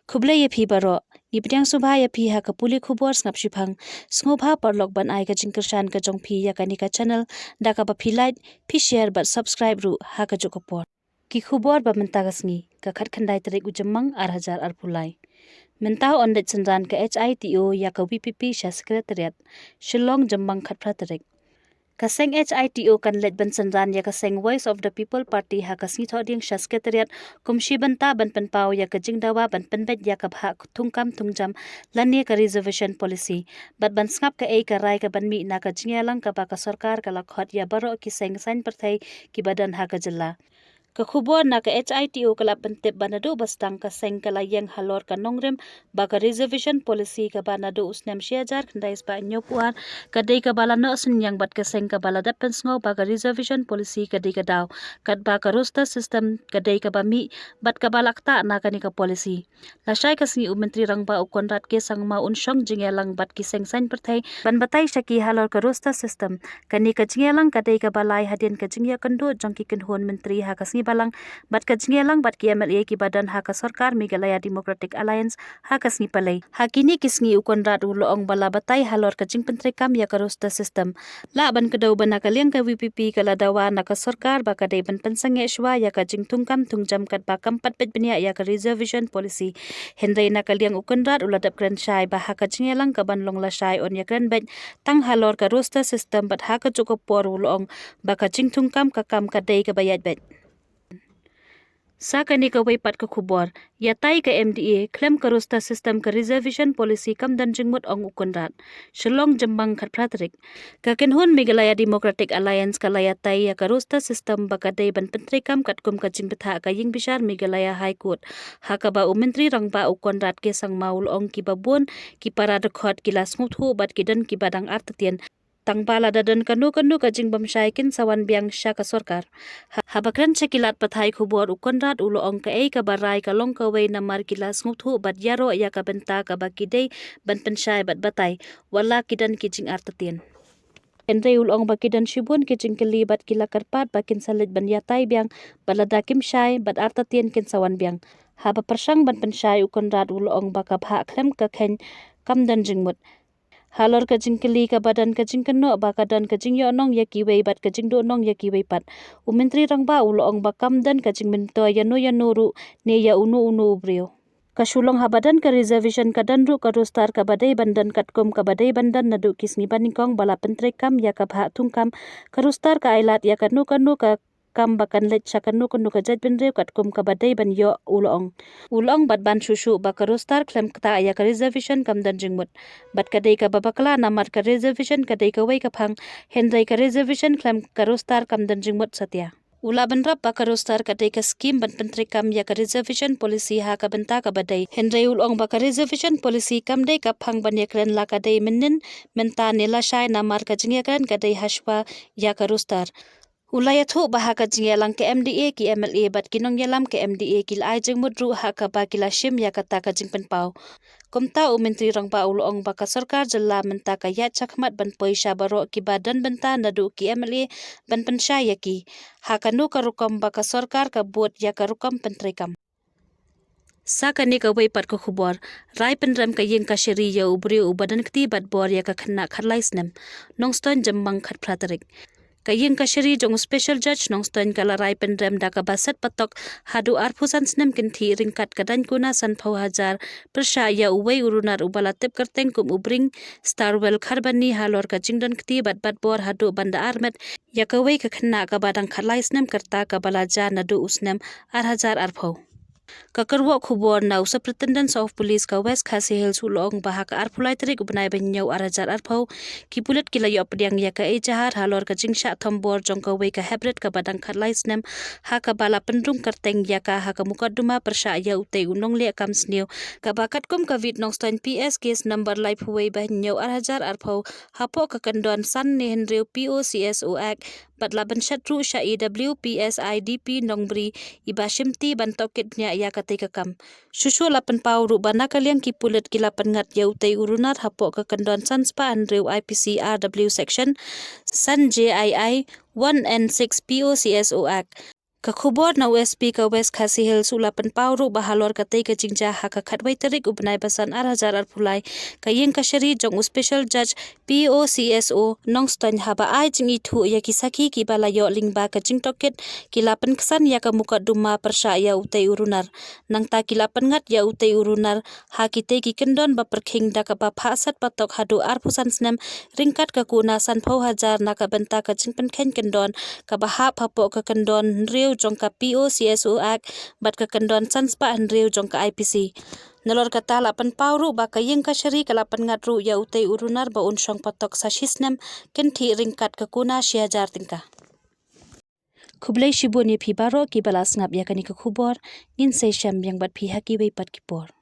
Kublai ya phi baro Ipiang subha ya phi ha kapuli khubor snap shipang sngoba parlok ban ai ka jingkershan ka jong phi ya kanika channel da ka ba phi like phi share but subscribe ru ha ka jokopor ki khubor ba menta gasngi ka khat khandai tarik ujamang 8000 arpulai menta on det sanran ka HITO ya ka VPP sha secretariat Shillong Jambang khat phra tarik Kaseng HITO kan let ban sanran ya kaseng Voice of the People Party ha kasni thoding sha secretariat kumshi banta ban pen pau ya ka jingdawa ban pen bet ya ka bha thungkam thungjam lani ka reservation policy bat ban skap ka ei ka rai ka ban mi na ka jingyalang ka ba ka sarkar ka lakhot ya baro ki seng sain parthai ki badan ha ka jilla ka khubor na ka HITO kala pentep banado bastang ka seng kala yang halor ka nongrem ba ka reservation policy ka banado usnem shiajar khandais ba nyopuar ka dei ka bala no sin yang bat ka seng ka bala dapen sngo ba ka reservation policy ka dei ka daw kat ba ka roster system ka dei ka ba mi bat ka balak ta na ka ni ka policy la shai ka singi menteri rang ba ukonrat ke sangma unshong jingyalang bat ki seng sain perthai ban batai shaki halor ka roster system ka ni ka jingyalang ka dei ka balai hadien ka jingya kando jongki kenhon menteri ha ka balang bat ka jingyalang bat ki MLA ki badan ha ka sarkar Meghalaya Democratic Alliance ha ka sni palai ha kini kisngi ukonrat uloong bala batai halor ka jingpentre kam ya ka roster system la ban ka daw bana ka liang ka VPP kala dawa na ka sarkar ba ka dei ban pensange shwa ya ka jingtung kam tungjam kat ba kampat pet benya ya ka reservation policy hendai na ka liang ukonrat uladap kran shai ba ha ka jingyalang ka ban long la shai on ya kran bet tang halor ka roster system bat ha ka jokop por uloong ba ka jingtung kam ka dei ka bayat bet Sakani ka way pat ka khubor yatai ka MDA claim ka roster system ka reservation policy kam dan jingmut ong ukonrat Shillong Jambang khat pratrik ka kenhun Meghalaya Democratic Alliance ka layatai ya ka roster system ba ka dei ban pentre kam kat kum ka jingbetha ka ying bishar Meghalaya High Court ha ka ba umentri rang ba ukonrat ke sang maul ong ki babun ki para dekhot ki lasngut hu bat ki dan ki badang artatien tang bala dadan kanu ka jingbam shai kin sawan biang sha ka sarkar habakran chekilat pathai khubor ukonrat ulo ong ka ei ka barai ka long ka wei namar kilas nguthu bat yaro ya ka benta ka bakidei ban penshai bat batai wala kidan kijing artatien Enrei ulong bakidan shibun kijing keli bat kila karpat bakin salit ban yatai biang balada kim shai bat artatien kin sawan biang haba persang ban penshai ukonrat ulo ong baka bha klem ka khen kam dan jingmut halor ka jingkeli ka badan ka jingkeno ba ka dan ka jingyo nong ya kiwei bat ka jingdo nong ya kiwei pat umentri rang ba ulong ba kam dan ka jingmin to ya no ru ne ya unu ubrio kasulong habadan ka reservation ka dan ru ka roster ka badai bandan katkom ka badai bandan nadu kisni baningkong bala pentre kam ya ka bha thungkam ka roster ka ailat ya ka nu ka kam bakan let chakanu kanu ka jat bin rew kat kum ka badai ban yo ulong bat ban shushu ba ka roster klem kta ya ka reservation kam dan jingmut bat ka dei ka babakla namat ka reservation ka dei ka wei ka phang hendai ka reservation klem ka roster kam dan jingmut satya Ula benrap ba ka roster ka dei ka scheme ban pentri kam ya ka reservation policy ha ka benta ka badai hendai ulong ba ka reservation policy kam dei ka phang ban yakren la ka dei minin menta nela shai namar ka jingyakan ka dei hashwa ya ka roster Ulaya thu baha ka jingyalang ke MDA ki MLA bat kinong yalam ke MDA kil ai jing mudru ha ka ba kila shim ya kata ka jingpen pau kumta umentri rang ba ulong ba ka sarkar jalla menta ka ya chakmat ban poisha baro ki badan benta nadu ki MLA ban pensha ya ki ha ka nu ka rukam ba ka sarkar ka bot ya ka rukam pentrekam Sakani ka way pat ka khubor rai penram ka yeng ka sheri ya ubri ubadan kti bat bor ya ka khanna kharlais nem nongston jambang khat pratarik Kayeng kasyari jong special judge nong ston kala rai pendrem da ka basat patok hadu arpusan snem kinthi ringkat kadan kuna san phau hajar persha ya uwei urunar ubala tep kerteng kum ubring starwell kharbani halor ka jingdan kti bat bor hadu banda armet ya ka wei ka khanna ka badang khalai snem karta ka balaja nadu usnem hajar arphau Kakarwo khubor na Superintendent of Police ka West Khasi Hills ulong bahak arpulai tarik ubnai banyau arajar arpau ki pulit kila yo pediang ya ka ejahar halor ka jingsha thombor jong ka wei ka hebret ka badang khatlai snem ha ka bala pendung kerteng ya ka ha ka mukadduma persha ya utei unong le kam sneu ka bakat kum ka vid nong stan PS case number live huwei banyau arajar arpau hapo ka kandon san ne henreu POCSO Act Batlaban syatru sya EWPSIDP nongbri iba shimti bantokit nya ya katika kam. Susu lapan pauru bana kaliang kipulit kilapan ngat ya utai urunat hapo ke kendon sanspa andrew IPC RW section san JII 1 and 6 POCSO Act. Kakubor na USP ka West Khasi Hills ulapan pauru bahalor katay ka jingja haka khatway tarik ubnay basan arhajar arpulay kayeng kasyari jong special judge POCSO nong ston haba ay jing itu ya kisaki ki balayo lingba ka jingtoket kilapan kesan ya ka muka duma persya ya utay urunar nang ta kilapan ngat ya utay urunar hakite ki kendon baperking da ka bapasat patok hadu arpusan senam ringkat ka kuna sanpau hajar na ka benta ka jingpen ken kendon ka bahap hapo ka kendon riu jong ka POCSO Act bat ka kendon sanspa riu jong ka IPC nalor kata lapan pauru ba kayeng kasyari kalapan ngatru ya utay urunar ba unsong patok sasisnem kenti ringkat ka kuna syajar tingkah Kublai shibun ye phi baro ki balas ngap ya kani ka khubor in se sham yang bat phi haki bai pat ki por